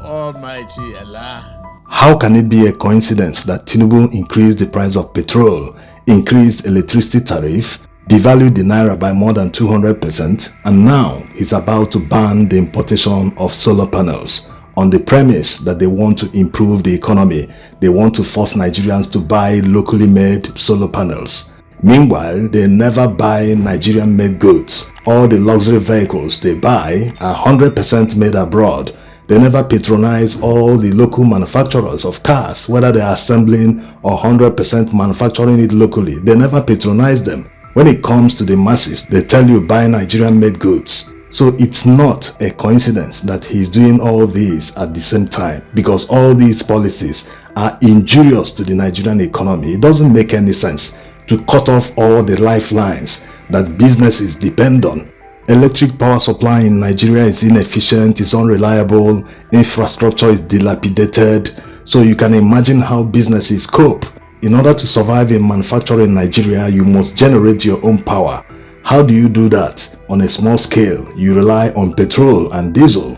Almighty Allah. How can it be a coincidence that Tinubu increased the price of petrol, increased electricity tariff, devalued the naira by more than 200%, and now he's about to ban the importation of solar panels on the premise that they want to improve the economy? They want to force Nigerians to buy locally made solar panels. Meanwhile, they never buy Nigerian-made goods. All the luxury vehicles they buy are 100% made abroad. They never patronize all the local manufacturers of cars, whether they are assembling or 100% manufacturing it locally. They never patronize them. When it comes to the masses, they tell you buy Nigerian-made goods. So it's not a coincidence that he's doing all these at the same time, because all these policies are injurious to the Nigerian economy. It doesn't make any sense to cut off all the lifelines that businesses depend on. Electric power supply in Nigeria is inefficient, is unreliable, infrastructure is dilapidated, so you can imagine how businesses cope. In order to survive in manufacturing in Nigeria, you must generate your own power. How do you do that? On a small scale, you rely on petrol and diesel.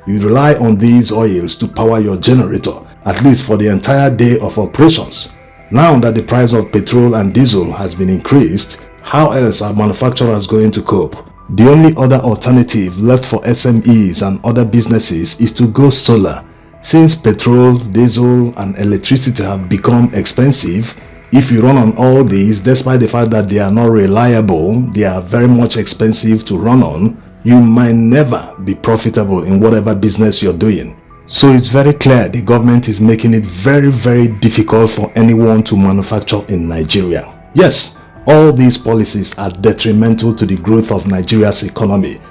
You rely on these oils to power your generator, at least for the entire day of operations. Now that the price of petrol and diesel has been increased, how else are manufacturers going to cope? The only other alternative left for SMEs and other businesses is to go solar. Since petrol, diesel and electricity have become expensive, if you run on all these, despite the fact that they are not reliable, they are very much expensive to run on, you might never be profitable in whatever business you're doing. So it's very clear the government is making it very, very difficult for anyone to manufacture in Nigeria. Yes, all these policies are detrimental to the growth of Nigeria's economy.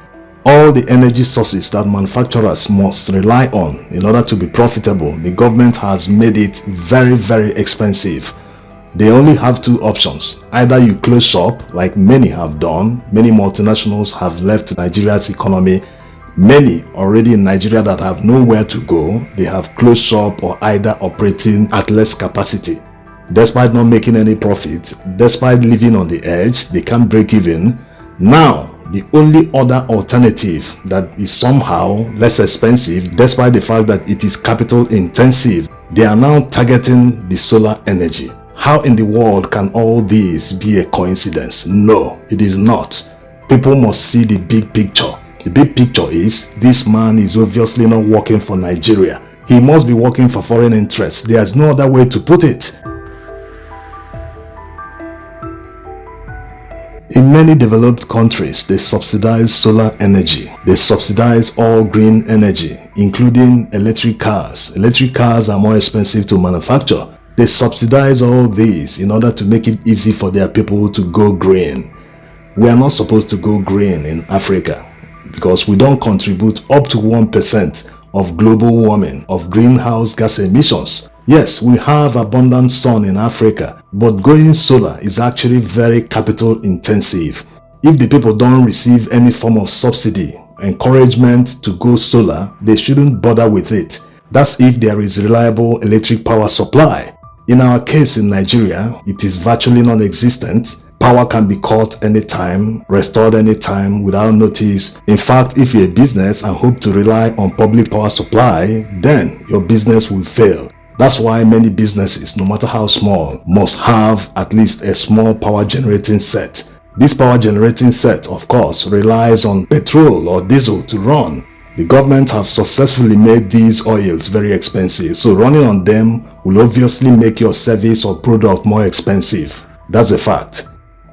All the energy sources that manufacturers must rely on in order to be profitable, the government has made it very, very expensive. They only have two options. Either you close shop, like many have done. Many multinationals have left Nigeria's economy. Many already in Nigeria that have nowhere to go, they have closed shop or either operating at less capacity. Despite not making any profit, despite living on the edge, they can't break even. Now, the only other alternative that is somehow less expensive, despite the fact that it is capital intensive, they are now targeting the solar energy. How in the world can all this be a coincidence? No, it is not. People must see the big picture. The big picture is, this man is obviously not working for Nigeria. He must be working for foreign interests. There's no other way to put it. In many developed countries, they subsidize solar energy. They subsidize all green energy, including electric cars. Electric cars are more expensive to manufacture. They subsidize all these in order to make it easy for their people to go green. We are not supposed to go green in Africa because we don't contribute up to 1% of global warming, of greenhouse gas emissions. Yes, we have abundant sun in Africa, but going solar is actually very capital intensive. If the people don't receive any form of subsidy, encouragement to go solar, they shouldn't bother with it. That's if there is reliable electric power supply. In our case in Nigeria, it is virtually non-existent. Power can be cut anytime, restored anytime without notice. In fact, if you're a business and hope to rely on public power supply, then your business will fail. That's why many businesses, no matter how small, must have at least a small power generating set. This power generating set, of course, relies on petrol or diesel to run. The government have successfully made these oils very expensive, so running on them will obviously make your service or product more expensive. That's a fact.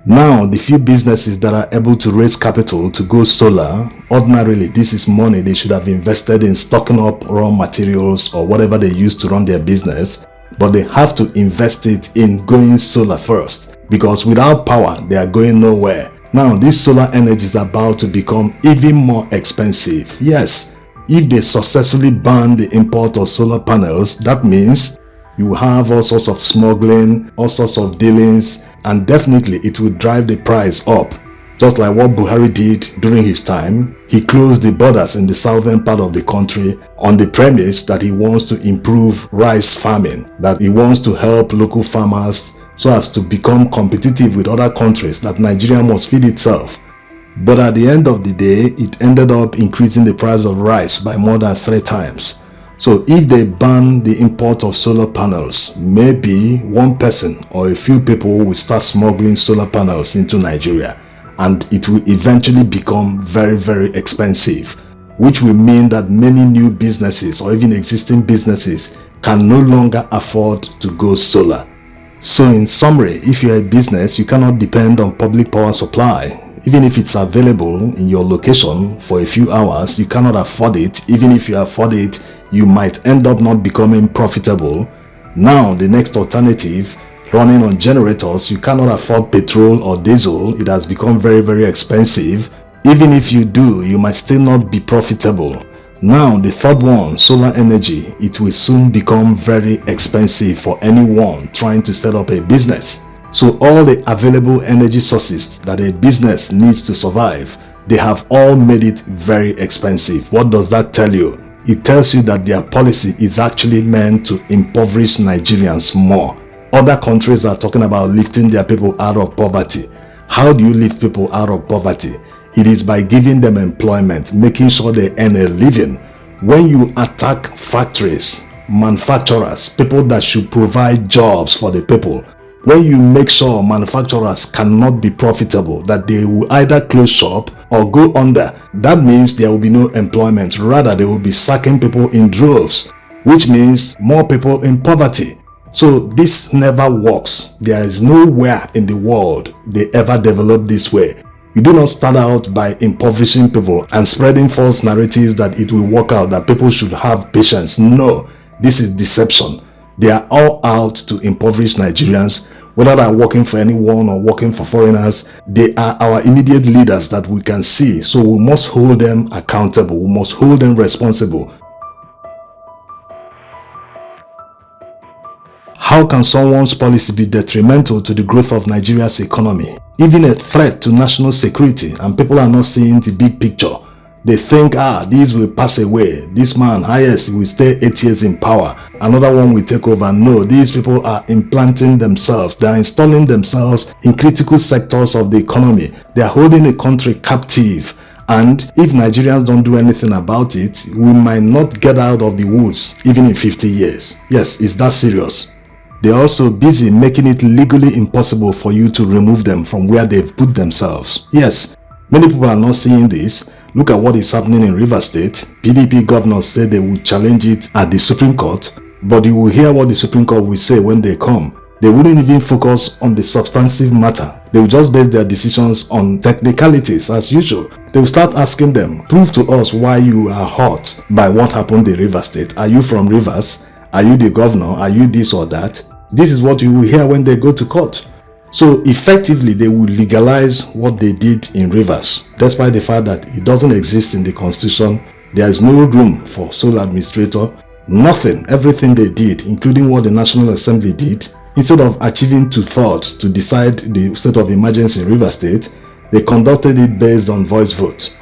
Now, the few businesses that are able to raise capital to go solar, ordinarily this is money they should have invested in stocking up raw materials or whatever they use to run their business, but they have to invest it in going solar first, because without power they are going nowhere. Now, this solar energy is about to become even more expensive. Yes, if they successfully ban the import of solar panels, that means you have all sorts of smuggling, all sorts of dealings, and definitely it will drive the price up. Just like what Buhari did during his time, he closed the borders in the southern part of the country on the premise that he wants to improve rice farming, that he wants to help local farmers so as to become competitive with other countries, that Nigeria must feed itself. But at the end of the day, it ended up increasing the price of rice by more than 3 times. So if they ban the import of solar panels, maybe one person or a few people will start smuggling solar panels into Nigeria, and it will eventually become very, very expensive, which will mean that many new businesses or even existing businesses can no longer afford to go solar. So in summary, if you're a business, you cannot depend on public power supply. Even if it's available in your location for a few hours, you cannot afford it. Even if you afford it, you might end up not becoming profitable. Now, the next alternative, running on generators, you cannot afford petrol or diesel. It has become very, very expensive. Even if you do, you might still not be profitable. Now, the third one, solar energy, it will soon become very expensive for anyone trying to set up a business. So all the available energy sources that a business needs to survive, they have all made it very expensive. What does that tell you? It tells you that their policy is actually meant to impoverish Nigerians more. Other countries are talking about lifting their people out of poverty. How do you lift people out of poverty? It is by giving them employment, making sure they earn a living. When you attack factories, manufacturers, people that should provide jobs for the people, when you make sure manufacturers cannot be profitable, that they will either close shop or go under, that means there will be no employment. Rather, they will be sacking people in droves, which means more people in poverty. So this never works. There is nowhere in the world they ever developed this way. You do not start out by impoverishing people and spreading false narratives that it will work out, that people should have patience. No, this is deception. They are all out to impoverish Nigerians, whether they are working for anyone or working for foreigners. They are our immediate leaders that we can see. So we must hold them accountable. We must hold them responsible. How can someone's policy be detrimental to the growth of Nigeria's economy, even a threat to national security, and people are not seeing the big picture? They think, these will pass away. This man, highest, will stay 8 years in power. Another one will take over. No, these people are implanting themselves. They are installing themselves in critical sectors of the economy. They are holding a country captive. And if Nigerians don't do anything about it, we might not get out of the woods even in 50 years. Yes, it's that serious. They are also busy making it legally impossible for you to remove them from where they've put themselves. Yes, many people are not seeing this. Look at what is happening in Rivers State. PDP governors said they will challenge it at the Supreme Court, but you will hear what the Supreme Court will say when they come. They wouldn't even focus on the substantive matter. They will just base their decisions on technicalities as usual. They will start asking them, prove to us why you are hurt by what happened in Rivers State. Are you from Rivers? Are you the governor? Are you this or that? This is what you will hear when they go to court. So effectively, they will legalize what they did in Rivers, despite the fact that it doesn't exist in the constitution. There is no room for sole administrator. Nothing, everything they did, including what the National Assembly did, instead of achieving two-thirds to decide the state of emergency in Rivers State, they conducted it based on voice vote.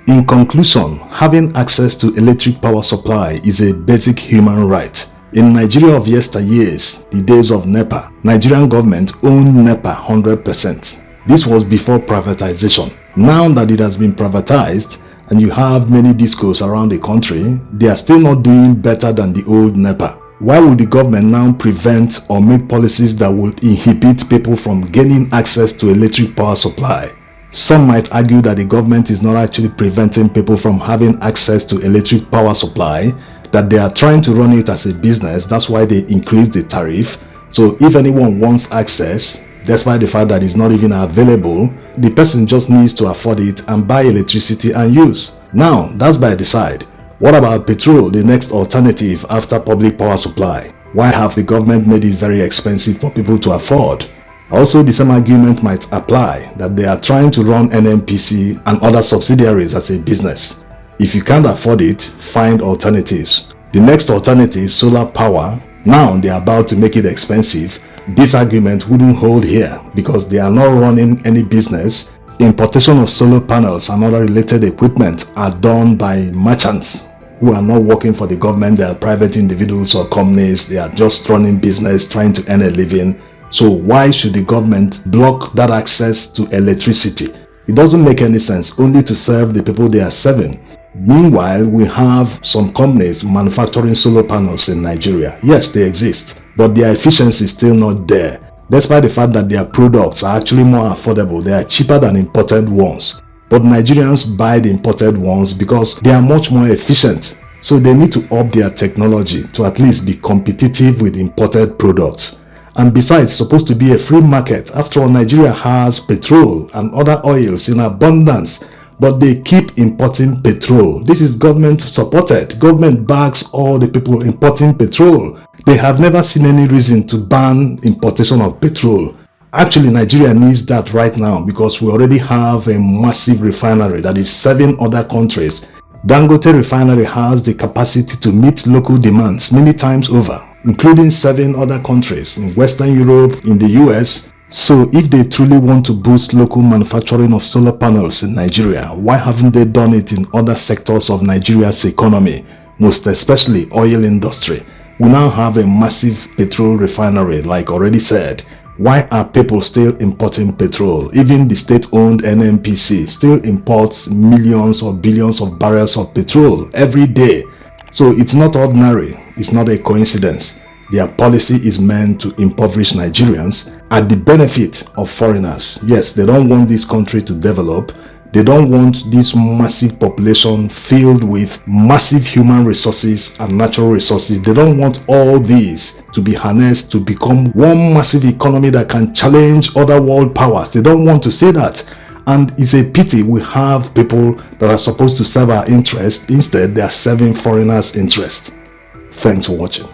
In conclusion, having access to electric power supply is a basic human right. In Nigeria of yesteryears, the days of NEPA, Nigerian government owned NEPA 100%. This was before privatization. Now that it has been privatized and you have many discos around the country, they are still not doing better than the old NEPA. Why would the government now prevent or make policies that will inhibit people from gaining access to electric power supply? Some might argue that the government is not actually preventing people from having access to electric power supply, that they are trying to run it as a business. That's why they increase the tariff. So if anyone wants access, despite the fact that it's not even available, the person just needs to afford it and buy electricity and use. Now, that's by the side. What about petrol, the next alternative after public power supply? Why have the government made it very expensive for people to afford? Also, the same argument might apply that they are trying to run NNPC and other subsidiaries as a business. If you can't afford it, find alternatives. The next alternative, solar power, now they are about to make it expensive. This argument wouldn't hold here because they are not running any business. Importation of solar panels and other related equipment are done by merchants who are not working for the government. They are private individuals or companies. They are just running business, trying to earn a living. So why should the government block that access to electricity? It doesn't make any sense, only to serve the people they are serving. Meanwhile, we have some companies manufacturing solar panels in Nigeria. Yes, they exist, but their efficiency is still not there. Despite the fact that their products are actually more affordable, they are cheaper than imported ones. But Nigerians buy the imported ones because they are much more efficient. So they need to up their technology to at least be competitive with imported products. And besides, it's supposed to be a free market. After all, Nigeria has petrol and other oils in abundance, but they keep importing petrol. This is government supported. Government backs all the people importing petrol. They have never seen any reason to ban importation of petrol. Actually, Nigeria needs that right now because we already have a massive refinery that is serving other countries. Dangote refinery has the capacity to meet local demands many times over, including serving other countries in Western Europe, in the US. So if they truly want to boost local manufacturing of solar panels in Nigeria, why haven't they done it in other sectors of Nigeria's economy, most especially oil industry? We now have a massive petrol refinery, like already said. Why are people still importing petrol? Even the state-owned NNPC still imports millions or billions of barrels of petrol every day. So it's not ordinary, it's not a coincidence. Their policy is meant to impoverish Nigerians at the benefit of foreigners. Yes, they don't want this country to develop. They don't want this massive population filled with massive human resources and natural resources. They don't want all these to be harnessed to become one massive economy that can challenge other world powers. They don't want to see that. And it's a pity we have people that are supposed to serve our interest. Instead, they are serving foreigners' interest. Thanks for watching.